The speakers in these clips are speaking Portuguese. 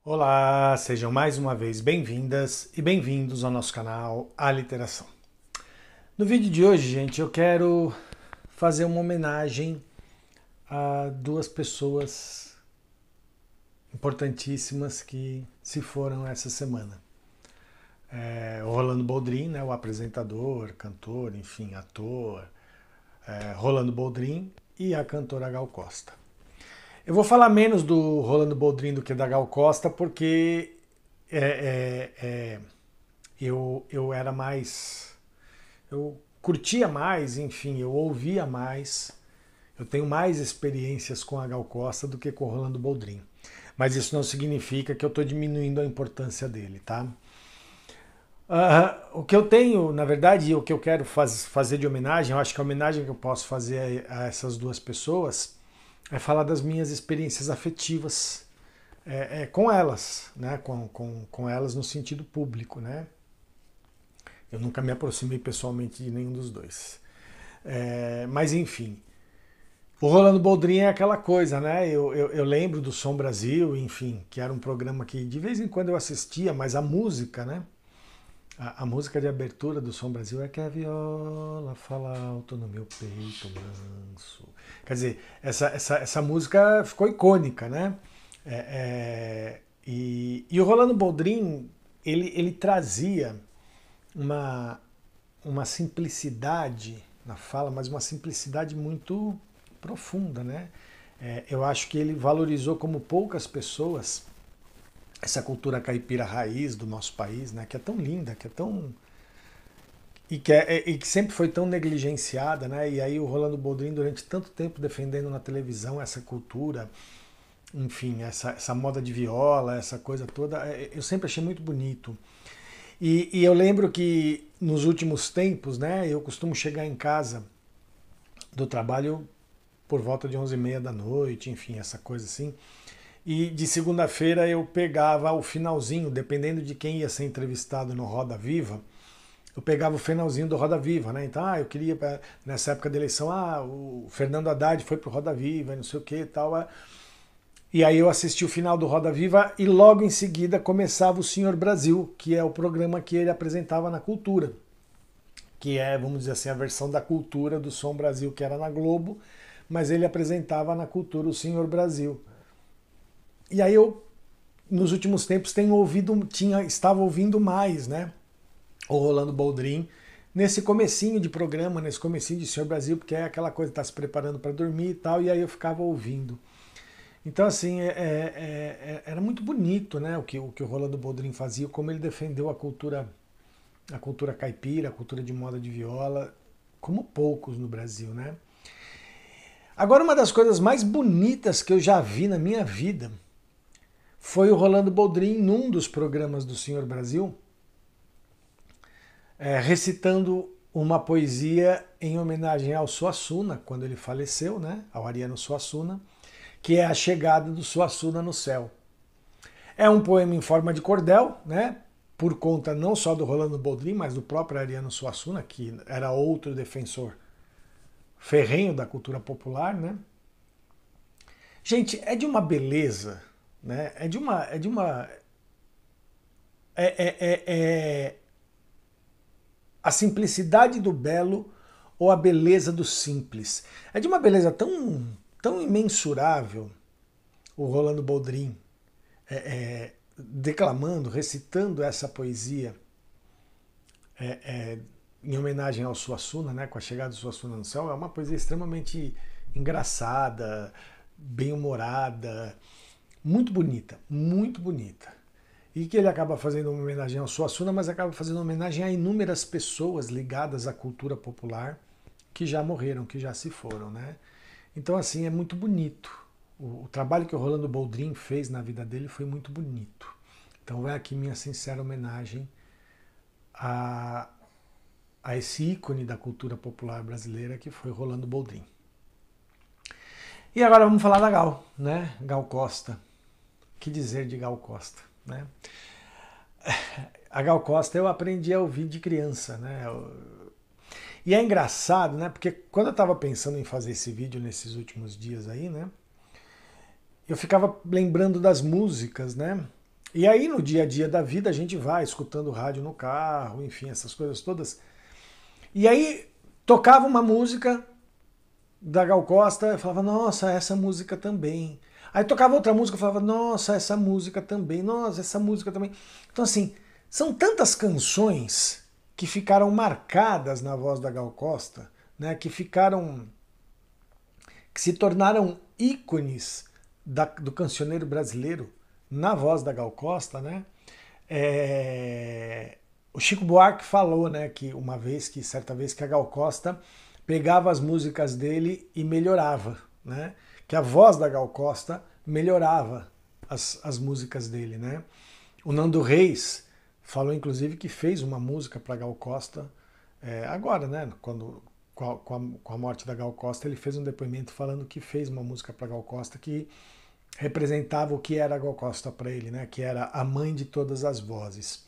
Olá, sejam mais uma vez bem-vindas e bem-vindos ao nosso canal Aliteração. No vídeo de hoje, gente, eu quero fazer uma homenagem a duas pessoas importantíssimas que se foram essa semana. O Rolando Boldrin, né, o apresentador, cantor, enfim, ator, Rolando Boldrin, e a cantora Gal Costa. Eu vou falar menos do Rolando Boldrin do que da Gal Costa, porque eu era mais... Eu curtia mais, enfim, eu ouvia mais, eu tenho mais experiências com a Gal Costa do que com o Rolando Boldrin. Mas isso não significa que eu estou diminuindo a importância dele, tá? O que eu tenho, na verdade, o que eu quero fazer de homenagem, eu acho que a homenagem que eu posso fazer a essas duas pessoas é falar das minhas experiências afetivas com elas, né? Com elas no sentido público, né? Eu nunca me aproximei pessoalmente de nenhum dos dois. Mas enfim, o Rolando Boldrin é aquela coisa, né? Eu lembro do Som Brasil, enfim, que era um programa que de vez em quando eu assistia, mas a música, né? A música de abertura do Som Brasil é que a viola fala alto no meu peito manso. Quer dizer, essa música ficou icônica, né? E o Rolando Boldrin, ele trazia uma simplicidade na fala, mas uma simplicidade muito profunda, né? Eu acho que ele valorizou como poucas pessoas essa cultura caipira raiz do nosso país, né, que é tão linda, que é tão... E que sempre foi tão negligenciada, né? E aí o Rolando Boldrin, durante tanto tempo, defendendo na televisão essa cultura, enfim, essa moda de viola, essa coisa toda, eu sempre achei muito bonito. E eu lembro que nos últimos tempos, né, eu costumo chegar em casa do trabalho por volta de 11h30 da noite, enfim, essa coisa assim. E de segunda-feira eu pegava o finalzinho, dependendo de quem ia ser entrevistado no Roda Viva, eu pegava o finalzinho do Roda Viva, né? Então, eu queria, nessa época da eleição, o Fernando Haddad foi pro Roda Viva, não sei o que e tal. E aí eu assisti o final do Roda Viva e logo em seguida começava o Senhor Brasil, que é o programa que ele apresentava na Cultura, que é, vamos dizer assim, a versão da Cultura do Som Brasil, que era na Globo, mas ele apresentava na Cultura o Senhor Brasil. E aí eu, nos últimos tempos, estava ouvindo mais, né? O Rolando Boldrin, nesse comecinho de programa, nesse comecinho de Senhor Brasil, porque é aquela coisa de estar se preparando para dormir e tal, e aí eu ficava ouvindo. Então, assim, era muito bonito, né? O que o Rolando Boldrin fazia, como ele defendeu a cultura caipira, a cultura de moda de viola, como poucos no Brasil, né? Agora, uma das coisas mais bonitas que eu já vi na minha vida foi o Rolando Boldrin, num dos programas do Senhor Brasil, recitando uma poesia em homenagem ao Suassuna, quando ele faleceu, né, ao Ariano Suassuna, que é A Chegada do Suassuna no Céu. É um poema em forma de cordel, né, por conta não só do Rolando Boldrin, mas do próprio Ariano Suassuna, que era outro defensor ferrenho da cultura popular, né. Gente, é de uma beleza, né? A simplicidade do belo ou a beleza do simples. É de uma beleza tão imensurável o Rolando Boldrin declamando, recitando essa poesia em homenagem ao Suassuna, né? Com a chegada do Suassuna no céu. É uma poesia extremamente engraçada, bem-humorada, muito bonita, muito bonita. E que ele acaba fazendo uma homenagem ao Suassuna, mas acaba fazendo uma homenagem a inúmeras pessoas ligadas à cultura popular que já morreram, que já se foram, né? Então, assim, é muito bonito. O trabalho que o Rolando Boldrin fez na vida dele foi muito bonito. Então vai aqui minha sincera homenagem a esse ícone da cultura popular brasileira que foi Rolando Boldrin. E agora vamos falar da Gal, né? Gal Costa. Que dizer de Gal Costa, né? A Gal Costa eu aprendi a ouvir de criança, né? E é engraçado, né? Porque quando eu estava pensando em fazer esse vídeo nesses últimos dias aí, né? Eu ficava lembrando das músicas, né? E aí no dia a dia da vida a gente vai escutando rádio no carro, enfim, essas coisas todas. E aí tocava uma música da Gal Costa, eu falava, nossa, essa música também. Aí tocava outra música, eu falava, nossa, essa música também, nossa, essa música também. Então assim, são tantas canções que ficaram marcadas na voz da Gal Costa, né, que se tornaram ícones do cancioneiro brasileiro na voz da Gal Costa, né? O Chico Buarque falou, né, que certa vez que a Gal Costa pegava as músicas dele e melhorava, né? Que a voz da Gal Costa melhorava as músicas dele, né? O Nando Reis falou, inclusive, que fez uma música para Gal Costa agora, né? Com a morte da Gal Costa, ele fez um depoimento falando que fez uma música para Gal Costa que representava o que era a Gal Costa para ele, né? Que era a mãe de todas as vozes.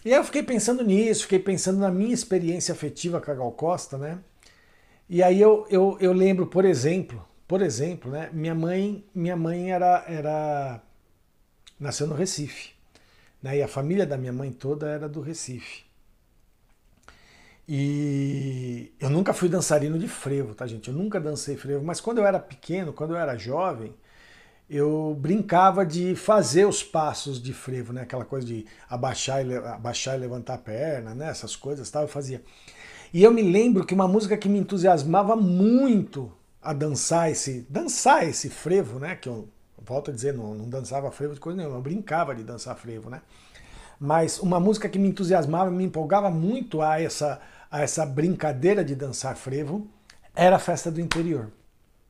E aí eu fiquei pensando nisso, fiquei pensando na minha experiência afetiva com a Gal Costa, né? E aí eu lembro, por exemplo, né? Minha mãe nasceu no Recife, né? E a família da minha mãe toda era do Recife. E eu nunca fui dançarino de frevo, tá, gente? Eu nunca dancei frevo, mas quando eu era pequeno, quando eu era jovem, eu brincava de fazer os passos de frevo, né? Aquela coisa de abaixar e levantar a perna, né? Essas coisas, tal, eu fazia. E eu me lembro que uma música que me entusiasmava muito a dançar esse frevo, né? Que eu volto a dizer, não dançava frevo de coisa nenhuma, eu brincava de dançar frevo, né? Mas uma música que me entusiasmava, me empolgava muito a essa brincadeira de dançar frevo era a Festa do Interior,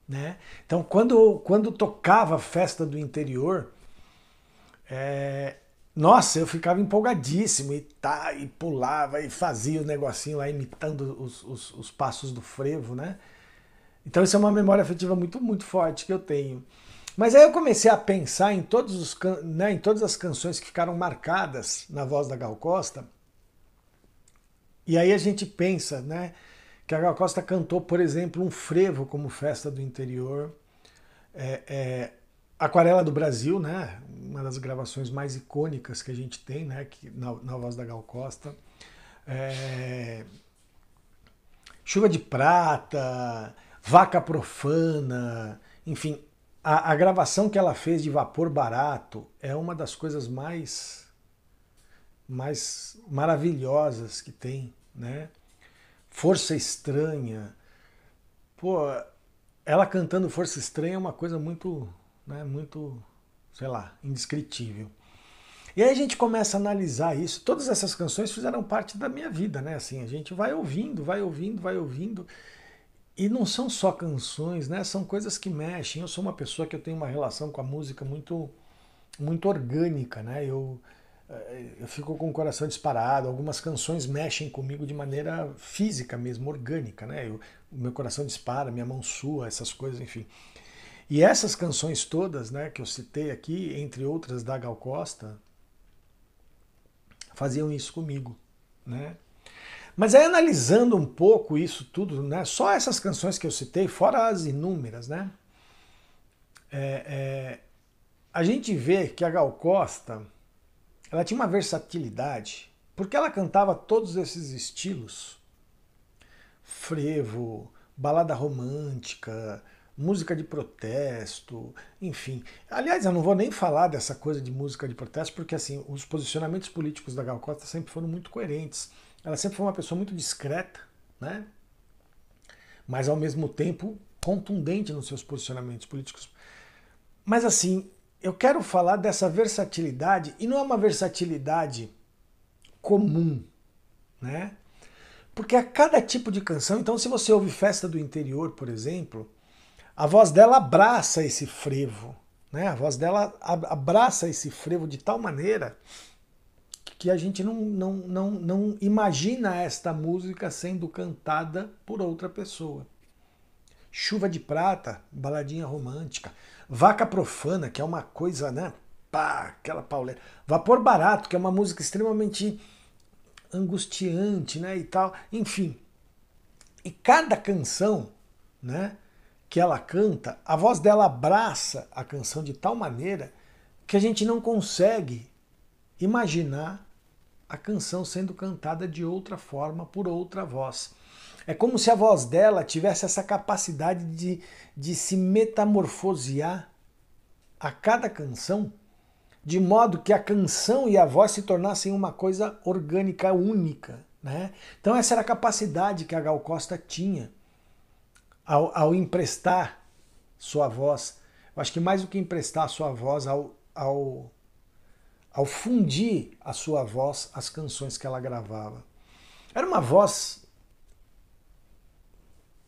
né? Então, quando tocava a Festa do Interior, nossa, eu ficava empolgadíssimo e pulava e fazia o negocinho lá imitando os passos do frevo, né? Então isso é uma memória afetiva muito, muito forte que eu tenho. Mas aí eu comecei a pensar em em todas as canções que ficaram marcadas na voz da Gal Costa. E aí a gente pensa, né, que a Gal Costa cantou, por exemplo, um frevo como Festa do Interior, Aquarela do Brasil, né, uma das gravações mais icônicas que a gente tem, né, na voz da Gal Costa. Chuva de Prata, Vaca Profana, enfim, a gravação que ela fez de Vapor Barato é uma das coisas mais maravilhosas que tem, né? Força Estranha, pô, ela cantando Força Estranha é uma coisa muito, né, muito, sei lá, indescritível. E aí a gente começa a analisar isso. Todas essas canções fizeram parte da minha vida, né? Assim, a gente vai ouvindo, vai ouvindo, vai ouvindo. E não são só canções, né? São coisas que mexem. Eu sou uma pessoa que eu tenho uma relação com a música muito, muito orgânica, né? Eu fico com o coração disparado. Algumas canções mexem comigo de maneira física mesmo, orgânica, né? O meu coração dispara, minha mão sua, essas coisas, enfim. E essas canções todas, né, que eu citei aqui, entre outras da Gal Costa, faziam isso comigo, né? Mas aí analisando um pouco isso tudo, né? Só essas canções que eu citei, fora as inúmeras, né? A gente vê que a Gal Costa, ela tinha uma versatilidade, porque ela cantava todos esses estilos, frevo, balada romântica, música de protesto, enfim. Aliás, eu não vou nem falar dessa coisa de música de protesto, porque assim, os posicionamentos políticos da Gal Costa sempre foram muito coerentes. Ela sempre foi uma pessoa muito discreta, né? Mas ao mesmo tempo contundente nos seus posicionamentos políticos. Mas assim, eu quero falar dessa versatilidade, e não é uma versatilidade comum, né? Porque a cada tipo de canção, então se você ouve Festa do Interior, por exemplo, a voz dela abraça esse frevo, né? A voz dela abraça esse frevo de tal maneira que a gente não imagina esta música sendo cantada por outra pessoa. Chuva de Prata, baladinha romântica. Vaca Profana, que é uma coisa, né? Pá, aquela pauleira. Vapor Barato, que é uma música extremamente angustiante, né? E tal. Enfim, E cada canção, né, que ela canta, a voz dela abraça a canção de tal maneira que a gente não consegue imaginar a canção sendo cantada de outra forma por outra voz. É como se a voz dela tivesse essa capacidade de se metamorfosear a cada canção, de modo que a canção e a voz se tornassem uma coisa orgânica, única, né? Então essa era a capacidade que a Gal Costa tinha ao emprestar sua voz. Eu acho que mais do que emprestar a sua voz, ao fundir a sua voz às canções que ela gravava. Era uma voz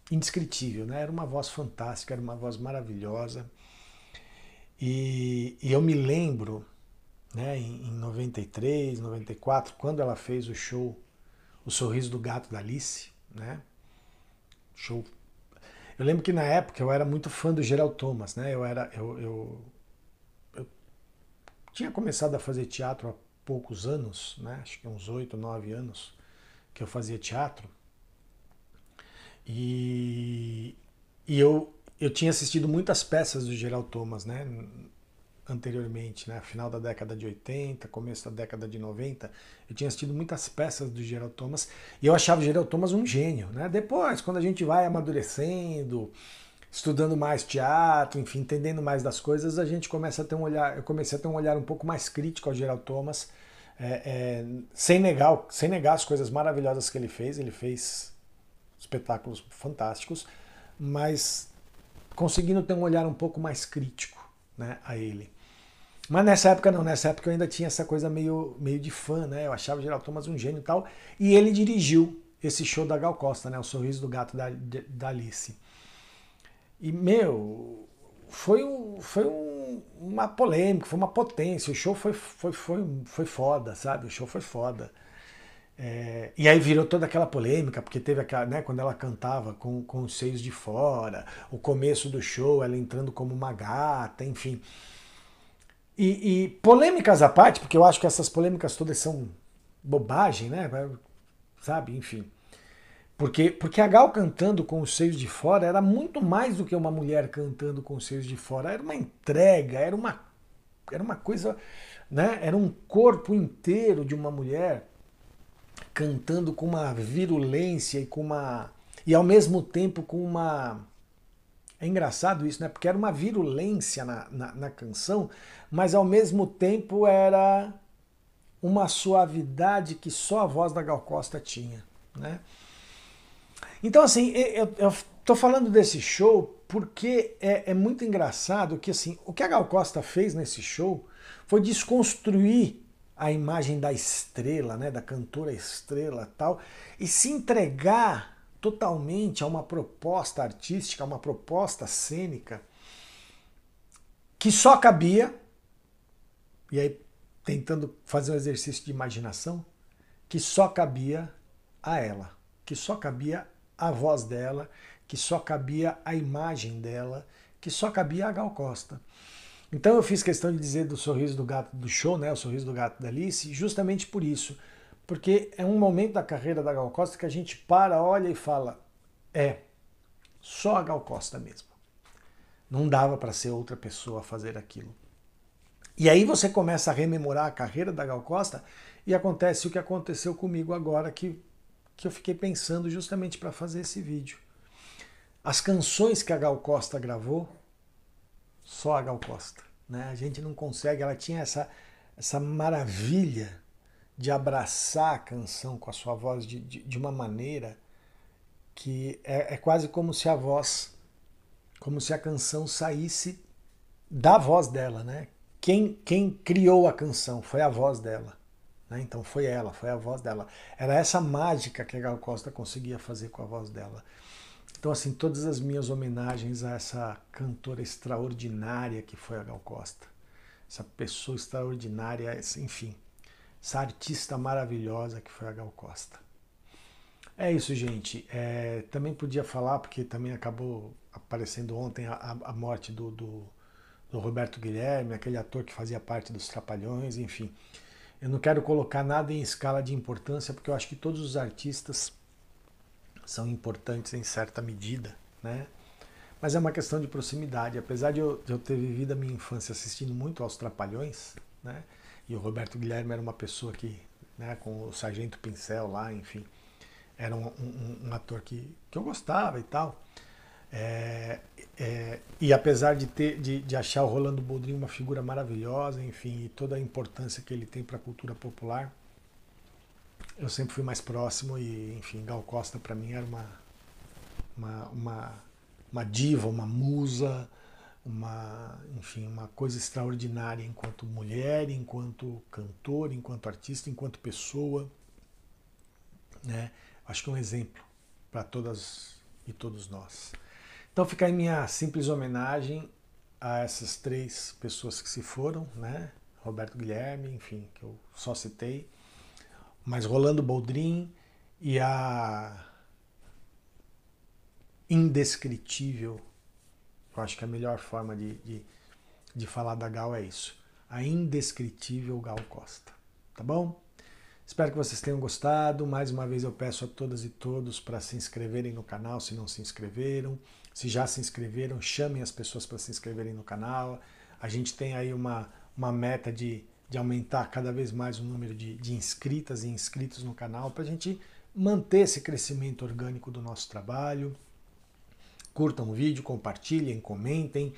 indescritível, né? Era uma voz fantástica, era uma voz maravilhosa. E eu me lembro, né, em 93, 94, quando ela fez o show O Sorriso do Gato da Alice, né? Show. Eu lembro que na época eu era muito fã do Gerald Thomas, né? Eu tinha começado a fazer teatro há poucos anos, né? Acho que uns 8, 9 anos que eu fazia teatro. E eu tinha assistido muitas peças do Gerald Thomas, né? Anteriormente, né? Final da década de 80, começo da década de 90, eu tinha assistido muitas peças do Gerald Thomas e eu achava o Gerald Thomas um gênio, né? Depois, quando a gente vai amadurecendo, estudando mais teatro, enfim, entendendo mais das coisas, a gente começa a ter um olhar, eu comecei a ter um olhar um pouco mais crítico ao Gerald Thomas, sem negar as coisas maravilhosas que ele fez espetáculos fantásticos, mas conseguindo ter um olhar um pouco mais crítico, né, a ele. Mas nessa época não, nessa época eu ainda tinha essa coisa meio de fã, né? Eu achava o Gerald Thomas um gênio e tal. E ele dirigiu esse show da Gal Costa, né? O Sorriso do Gato da Alice. E, meu, uma polêmica, foi uma potência. O show foi foda, sabe? O show foi foda. E aí virou toda aquela polêmica, porque teve aquela, né, quando ela cantava com os seios de fora, o começo do show, ela entrando como uma gata, enfim. E polêmicas à parte, porque eu acho que essas polêmicas todas são bobagem, né? Sabe, enfim. Porque a Gal cantando com os seios de fora era muito mais do que uma mulher cantando com os seios de fora. Era uma entrega, era uma coisa, né? Era um corpo inteiro de uma mulher cantando com uma virulência e ao mesmo tempo com uma. É engraçado isso, né? Porque era uma virulência na canção, mas ao mesmo tempo era uma suavidade que só a voz da Gal Costa tinha, né? Então, assim, eu tô falando desse show porque é muito engraçado que, assim, o que a Gal Costa fez nesse show foi desconstruir a imagem da estrela, né, da cantora estrela tal, e se entregar totalmente a uma proposta artística, a uma proposta cênica que só cabia, e aí tentando fazer um exercício de imaginação, que só cabia a ela, que só cabia a voz dela, que só cabia a imagem dela, que só cabia a Gal Costa. Então eu fiz questão de dizer do Sorriso do Gato do show, né, o Sorriso do Gato da Alice, justamente por isso, porque é um momento da carreira da Gal Costa que a gente para, olha e fala, só a Gal Costa mesmo. Não dava para ser outra pessoa a fazer aquilo. E aí você começa a rememorar a carreira da Gal Costa e acontece o que aconteceu comigo agora, que eu fiquei pensando justamente para fazer esse vídeo. As canções que a Gal Costa gravou, só a Gal Costa, né? A gente não consegue, ela tinha essa maravilha de abraçar a canção com a sua voz de uma maneira que é quase como se a voz, como se a canção saísse da voz dela, né? Quem criou a canção foi a voz dela, né? Então foi ela, foi a voz dela. Era essa mágica que a Gal Costa conseguia fazer com a voz dela. Então, assim, todas as minhas homenagens a essa cantora extraordinária que foi a Gal Costa. Essa pessoa extraordinária, enfim, essa artista maravilhosa que foi a Gal Costa. É isso, gente. Também podia falar, porque também acabou aparecendo ontem a morte do Roberto Guilherme, aquele ator que fazia parte dos Trapalhões, enfim. Eu não quero colocar nada em escala de importância, porque eu acho que todos os artistas são importantes em certa medida, né? Mas é uma questão de proximidade. Apesar de eu ter vivido a minha infância assistindo muito aos Trapalhões, né? E o Roberto Guilherme era uma pessoa que, né, com o Sargento Pincel lá, enfim, era um ator que eu gostava e tal. E apesar de achar o Rolando Boldrin uma figura maravilhosa, enfim, e toda a importância que ele tem para a cultura popular, eu sempre fui mais próximo e, enfim, Gal Costa para mim era uma diva, uma musa, enfim, uma coisa extraordinária enquanto mulher, enquanto cantor, enquanto artista, enquanto pessoa, né? Acho que é um exemplo para todas e todos nós. Então fica aí minha simples homenagem a essas 3 pessoas que se foram, né? Roberto Guilherme, enfim, que eu só citei, mas Rolando Boldrin e a indescritível, eu acho que a melhor forma de falar da Gal é isso, a indescritível Gal Costa, tá bom? Espero que vocês tenham gostado. Mais uma vez eu peço a todas e todos para se inscreverem no canal se não se inscreveram. Se já se inscreveram, chamem as pessoas para se inscreverem no canal. A gente tem aí uma meta de aumentar cada vez mais o número de inscritas e inscritos no canal para a gente manter esse crescimento orgânico do nosso trabalho. Curtam o vídeo, compartilhem, comentem,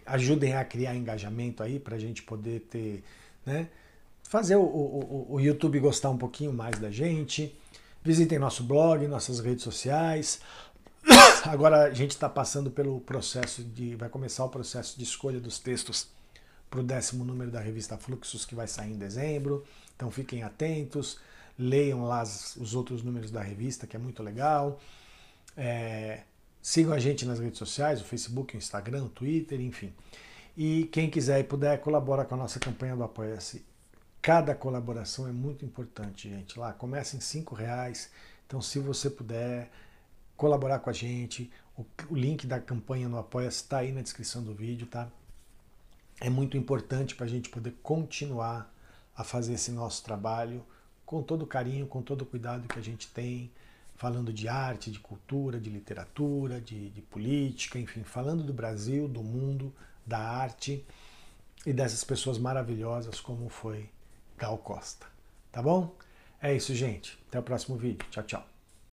ajudem a criar engajamento aí para a gente poder ter, né, fazer o YouTube gostar um pouquinho mais da gente. Visitem nosso blog, nossas redes sociais. Agora a gente está passando pelo processo vai começar o processo de escolha dos textos para o 10º número da revista Fluxos, que vai sair em dezembro. Então fiquem atentos, leiam lá os outros números da revista, que é muito legal. Sigam a gente nas redes sociais, o Facebook, o Instagram, o Twitter, enfim. E quem quiser e puder, colabora com a nossa campanha do Apoia-se. Cada colaboração é muito importante, gente. Lá começa em R$5. Então, se você puder colaborar com a gente, o link da campanha no Apoia-se está aí na descrição do vídeo, tá? É muito importante para a gente poder continuar a fazer esse nosso trabalho com todo o carinho, com todo o cuidado que a gente tem, falando de arte, de cultura, de literatura, de política, enfim, falando do Brasil, do mundo, da arte e dessas pessoas maravilhosas como foi Gal Costa. Tá bom? É isso, gente. Até o próximo vídeo. Tchau, tchau.